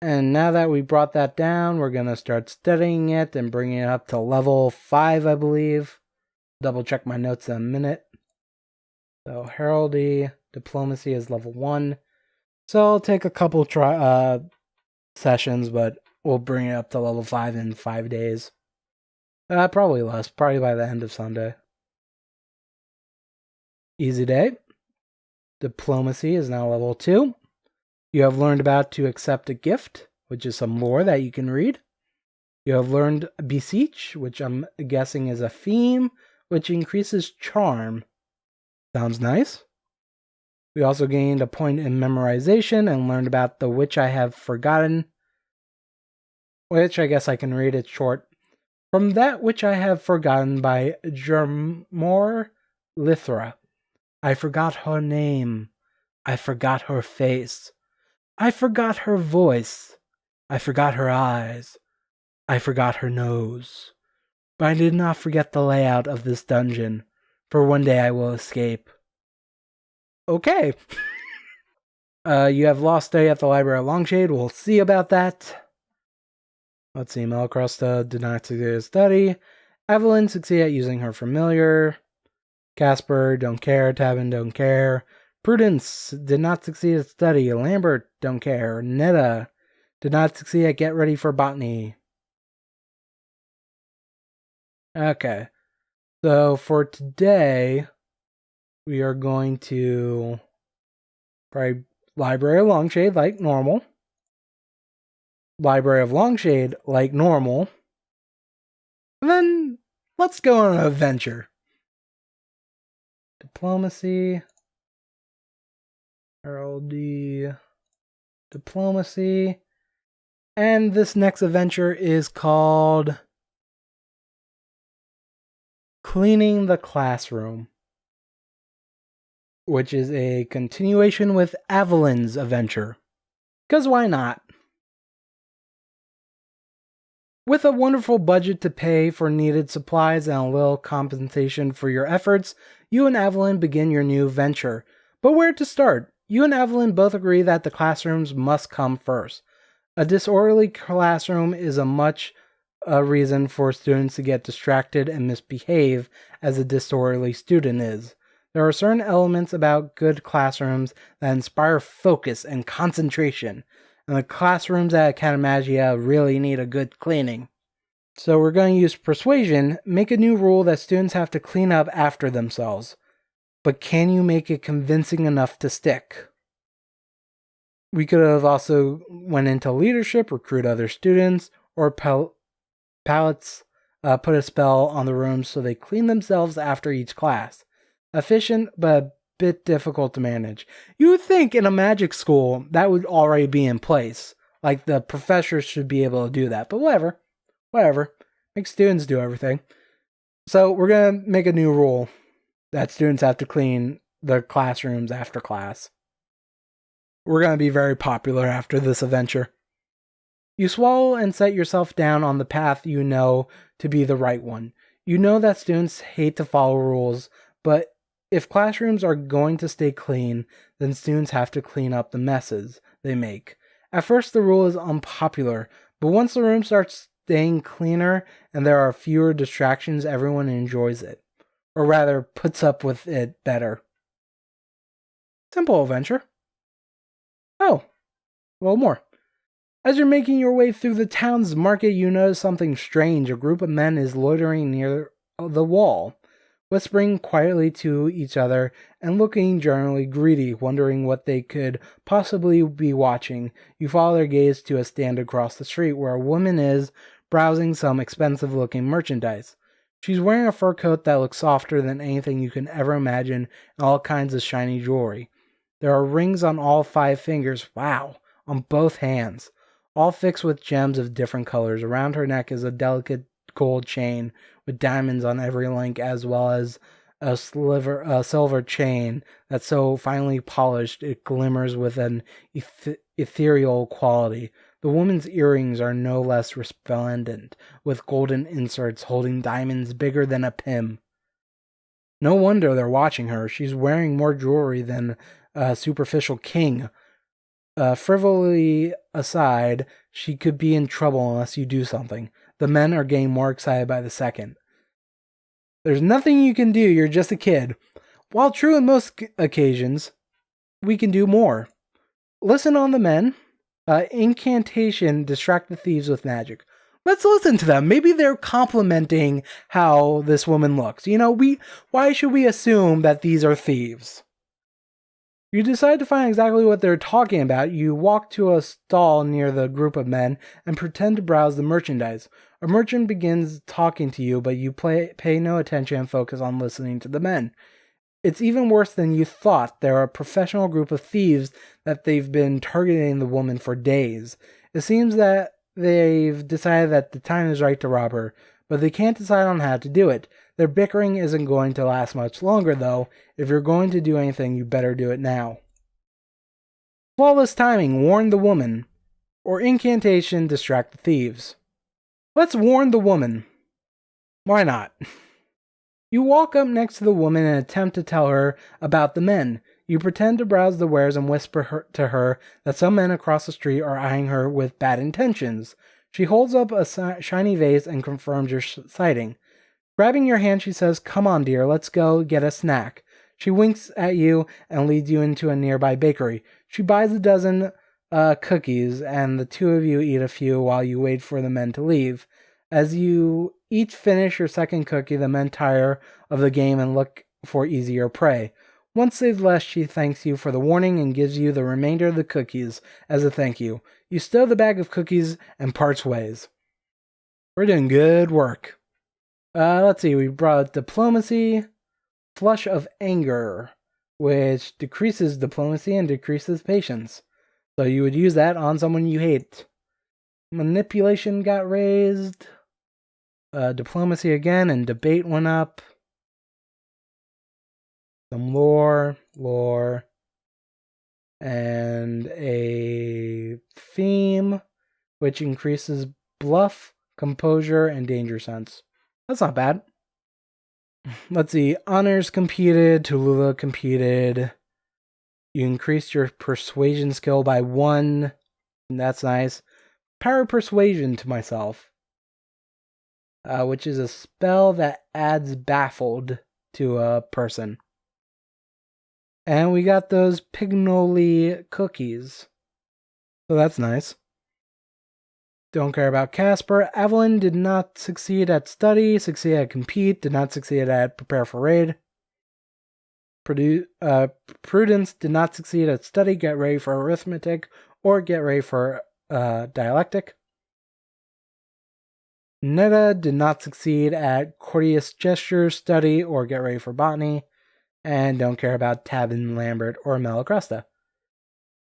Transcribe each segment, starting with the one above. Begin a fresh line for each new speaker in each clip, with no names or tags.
And now that we brought that down, we're going to start studying it and bringing it up to level 5, I believe. Double check my notes in a minute. So heraldry, diplomacy is level 1. So I'll take a couple sessions, but we'll bring it up to level 5 in 5 days. Probably less, probably by the end of Sunday. Easy day. Diplomacy is now level 2. You have learned about to accept a gift, which is some lore that you can read. You have learned beseech, which I'm guessing is a theme, which increases charm. Sounds nice. We also gained a point in memorization and learned about the which I have forgotten, which I guess I can read it short. From that which I have forgotten by Germore Lithra. I forgot her name. I forgot her face. I forgot her voice. I forgot her eyes. I forgot her nose. But I did not forget the layout of this dungeon, for one day I will escape. Okay. You have lost study at the Library of Longshade. We'll see about that. Let's see. Malacrosta did not succeed at study. Evelyn succeeded at using her familiar. Casper, don't care. Tabin, don't care. Prudence did not succeed at study. Lambert, don't care. Netta did not succeed at get ready for botany. Okay. So for today, we are going to probably Library of Longshade like normal. Library of Longshade like normal. And then let's go on an adventure. Diplomacy. Heraldry. Diplomacy. And this next adventure is called Cleaning the Classroom, which is a continuation with Evelyn's adventure. Because why not? With a wonderful budget to pay for needed supplies and a little compensation for your efforts, you and Evelyn begin your new venture. But where to start? You and Evelyn both agree that the classrooms must come first. A disorderly classroom is as much a reason for students to get distracted and misbehave as a disorderly student is. There are certain elements about good classrooms that inspire focus and concentration, and the classrooms at Academagia really need a good cleaning. So we're going to use persuasion, make a new rule that students have to clean up after themselves. But can you make it convincing enough to stick? We could have also went into leadership, recruit other students, or palettes put a spell on the rooms so they clean themselves after each class. Efficient, but a bit difficult to manage. You would think in a magic school that would already be in place. Like the professors should be able to do that. But whatever. Make students do everything. So we're going to make a new rule that students have to clean the classrooms after class. We're going to be very popular after this adventure. You swallow and set yourself down on the path you know to be the right one. You know that students hate to follow rules, but if classrooms are going to stay clean, then students have to clean up the messes they make. At first, the rule is unpopular, but once the room starts staying cleaner and there are fewer distractions, everyone enjoys it. Or rather, puts up with it better. Simple adventure. Oh, a little more. As you're making your way through the town's market, you notice something strange. A group of men is loitering near the wall, whispering quietly to each other and looking generally greedy, wondering what they could possibly be watching. You follow their gaze to a stand across the street where a woman is browsing some expensive-looking merchandise. She's wearing a fur coat that looks softer than anything you can ever imagine, and all kinds of shiny jewelry. There are rings on all 5 fingers, wow, on both hands, all fixed with gems of different colors. Around her neck is a delicate gold chain with diamonds on every link, as well as a silver chain that's so finely polished it glimmers with an ethereal quality. The woman's earrings are no less resplendent, with golden inserts holding diamonds bigger than a pin. No wonder they're watching her. She's wearing more jewelry than a superficial king. Frivolity aside, she could be in trouble unless you do something. The men are getting more excited by the second. There's nothing you can do, you're just a kid. While true in most occasions, we can do more. Listen on the men. Incantation, distract the thieves with magic. Let's listen to them. Maybe they're complimenting how this woman looks. Why should we assume that these are thieves? You decide to find exactly what they're talking about. You walk to a stall near the group of men and pretend to browse the merchandise. A merchant begins talking to you, but you pay no attention and focus on listening to the men. It's even worse than you thought. They're a professional group of thieves that they've been targeting the woman for days. It seems that they've decided that the time is right to rob her, but they can't decide on how to do it. Their bickering isn't going to last much longer, though. If you're going to do anything, you better do it now. Flawless timing, warn the woman. Or incantation, distract the thieves. Let's warn the woman. Why not? You walk up next to the woman and attempt to tell her about the men. You pretend to browse the wares and whisper to her that some men across the street are eyeing her with bad intentions. She holds up a shiny vase and confirms your sighting. Grabbing your hand, she says, "Come on, dear, let's go get a snack." She winks at you and leads you into a nearby bakery. She buys a dozen cookies, and the two of you eat a few while you wait for the men to leave. As you each finish your second cookie, the men tire of the game and look for easier prey. Once they've left, she thanks you for the warning and gives you the remainder of the cookies as a thank you. You stow the bag of cookies and parts ways. We're doing good work. Let's see, we brought diplomacy, flush of anger, which decreases diplomacy and decreases patience. So you would use that on someone you hate. Manipulation got raised. Diplomacy again, and debate went up. Some lore, and a theme, which increases bluff, composure, and danger sense. That's not bad. Let's see. Honors competed. Tulula competed. You increased your persuasion skill by 1. That's nice. Power persuasion to myself. Which is a spell that adds baffled to a person. And we got those Pignoli cookies. So that's nice. Don't care about Casper. Evelyn did not succeed at study, succeeded at compete, did not succeed at prepare for raid. Prudence did not succeed at study, get ready for arithmetic, or get ready for dialectic. Netta did not succeed at courteous gestures, study, or get ready for botany. And don't care about Tabin, Lambert, or Malacresta.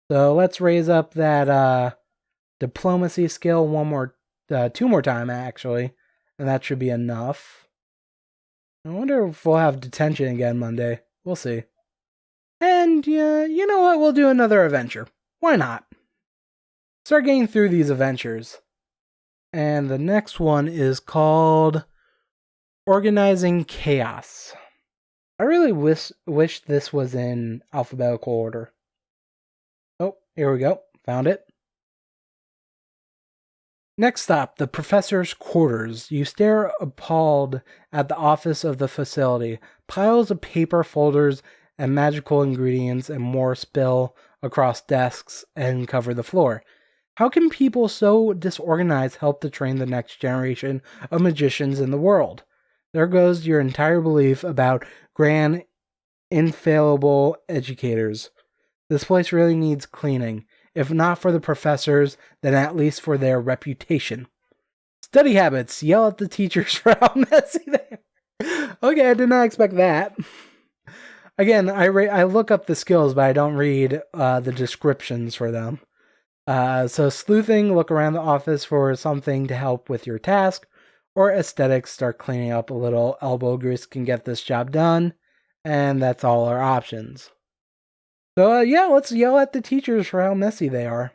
So let's raise up that diplomacy skill 2 more time, actually. And that should be enough. I wonder if we'll have detention again Monday. We'll see. And you know what? We'll do another adventure. Why not? Start getting through these adventures. And the next one is called Organizing Chaos. I really wish this was in alphabetical order. Oh, here we go. Found it. Next stop, the professor's quarters. You stare appalled at the office of the facility. Piles of paper, folders, and magical ingredients and more spill across desks and cover the floor. How can people so disorganized help to train the next generation of magicians in the world? There goes your entire belief about grand, infallible educators. This place really needs cleaning. If not for the professors, then at least for their reputation. Study habits. Yell at the teachers for how messy they are. Okay, I did not expect that. Again, I look up the skills, but I don't read the descriptions for them. So sleuthing, look around the office for something to help with your task. Or aesthetics, start cleaning up a little. Elbow grease can get this job done. And that's all our options. So let's yell at the teachers for how messy they are.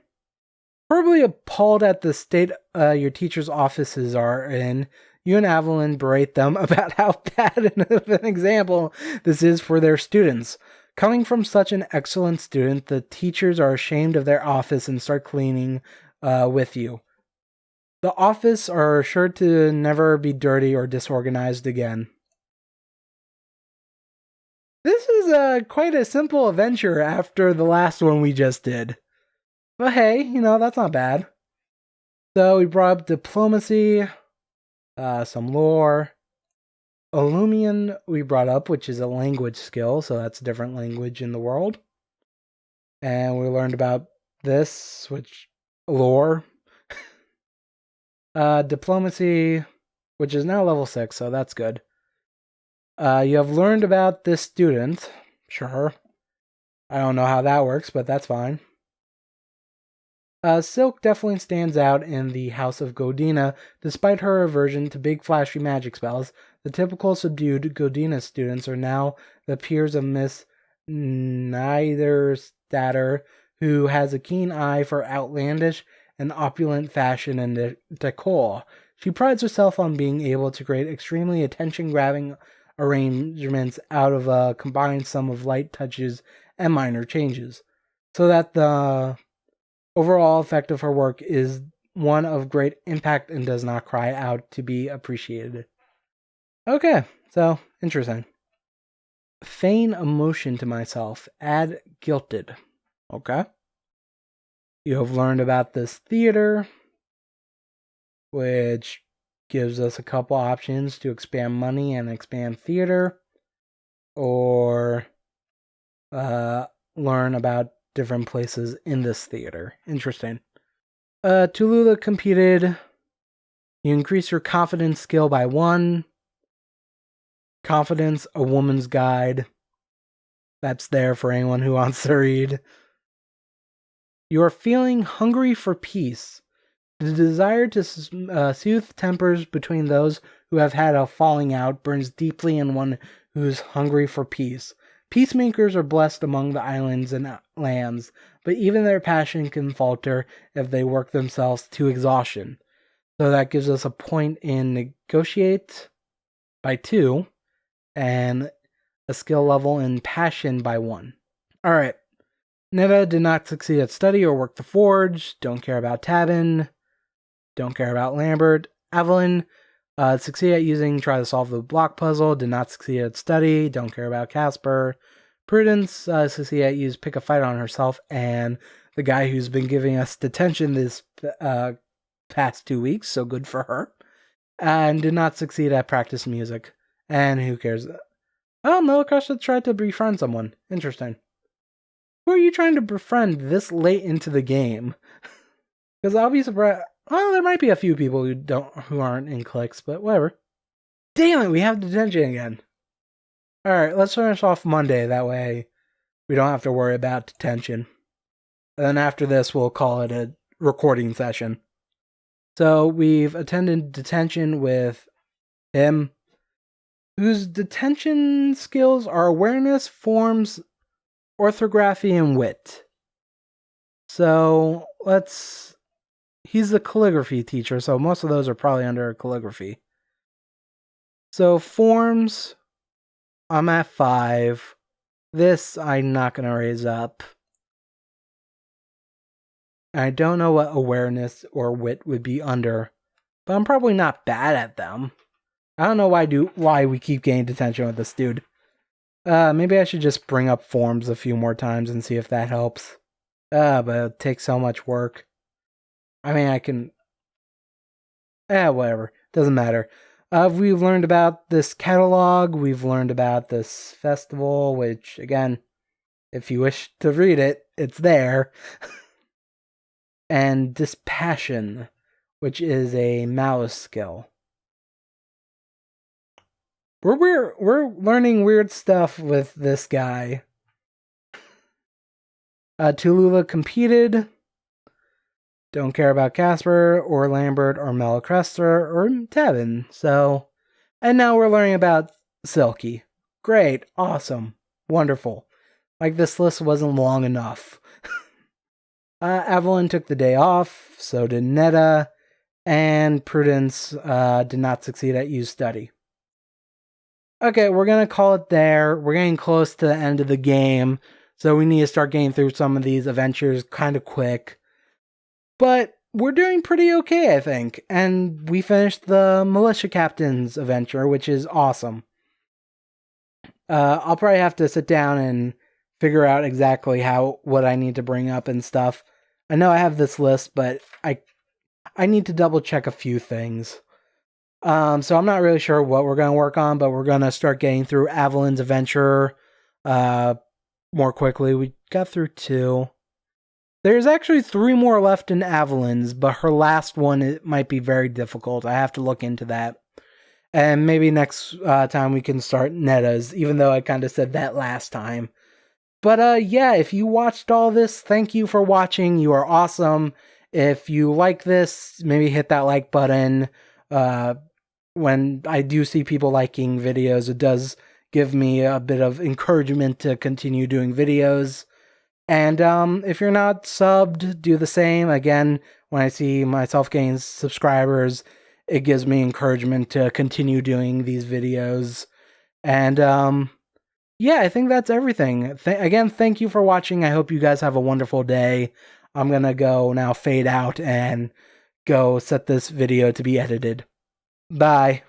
Horribly appalled at the state your teachers' offices are in, you and Evelyn berate them about how bad of an example this is for their students. Coming from such an excellent student, the teachers are ashamed of their office and start cleaning with you. The office are sure to never be dirty or disorganized again. This is quite a simple adventure after the last one we just did. But hey, that's not bad. So we brought up diplomacy, some lore. Illumian we brought up, which is a language skill, so that's a different language in the world. And we learned about this, which lore. Diplomacy, which is now level 6, so that's good. You have learned about this student. Sure. I don't know how that works, but that's fine. Silk definitely stands out in the House of Godina, despite her aversion to big flashy magic spells. The typical subdued Godina students are now the peers of Miss Niederstatter, who has a keen eye for outlandish and opulent fashion and decor. She prides herself on being able to create extremely attention-grabbing arrangements out of a combined sum of light touches and minor changes, so that the overall effect of her work is one of great impact and does not cry out to be appreciated. Okay, so, interesting. Feign emotion to myself. Add guilted. Okay. You have learned about this theater, which gives us a couple options to expand money and expand theater, or learn about different places in this theater. Interesting. Tulula competed. You increase your confidence skill by 1. Confidence, a woman's guide. That's there for anyone who wants to read. You are feeling hungry for peace. The desire to soothe tempers between those who have had a falling out burns deeply in one who is hungry for peace. Peacemakers are blessed among the islands and lands, but even their passion can falter if they work themselves to exhaustion. So that gives us a point in negotiate by 2, and a skill level in passion by 1. Alright. Neva did not succeed at study or work the forge. Don't care about Tabin. Don't care about Lambert. Evelyn succeeded at try to solve the block puzzle. Did not succeed at study. Don't care about Casper. Prudence succeeded at pick a fight on herself and the guy who's been giving us detention this past 2 weeks, so good for her. And did not succeed at practice music. And who cares? Oh, Melikasha tried to befriend someone. Interesting. Who are you trying to befriend this late into the game? Because I'll be surprised. Well, there might be a few people who aren't in cliques, but whatever. Damn it, we have detention again. Alright, let's finish off Monday, that way we don't have to worry about detention. And then after this, we'll call it a recording session. So we've attended detention with him, whose detention skills are awareness, forms, orthography, and wit. So he's the calligraphy teacher, so most of those are probably under calligraphy. So forms, I'm at 5. This I'm not going to raise up. I don't know what awareness or wit would be under, but I'm probably not bad at them. I don't know why we keep getting detention with this dude. Maybe I should just bring up forms a few more times and see if that helps. But it takes so much work. I mean, I can... whatever. Doesn't matter. We've learned about this catalog. We've learned about this festival, which, again, if you wish to read it, it's there. And Dispassion, which is a mouse skill. We're learning weird stuff with this guy. Tulula competed. Don't care about Casper or Lambert or Melicrester or Tevin. So, and now we're learning about Silky. Great, awesome, wonderful. Like this list wasn't long enough. Evelyn took the day off. So did Netta, and Prudence did not succeed at study. Okay, we're gonna call it there. We're getting close to the end of the game, so we need to start getting through some of these adventures kind of quick. But we're doing pretty okay, I think. And we finished the Militia Captain's adventure, which is awesome. I'll probably have to sit down and figure out exactly what I need to bring up and stuff. I know I have this list, but I need to double check a few things. So I'm not really sure what we're gonna work on, but we're gonna start getting through Avalyn's adventure more quickly. We got through 2. There's actually 3 more left in Avalyn's, but her last one it might be very difficult. I have to look into that. And maybe next time we can start Netta's, even though I kind of said that last time. But yeah, if you watched all this, thank you for watching. You are awesome. If you like this, maybe hit that like button. When I do see people liking videos, it does give me a bit of encouragement to continue doing videos. And if you're not subbed, do the same. Again, when I see myself gain subscribers, it gives me encouragement to continue doing these videos. And yeah, I think that's everything. Again, thank you for watching. I hope you guys have a wonderful day. I'm gonna go now fade out and go set this video to be edited. Bye.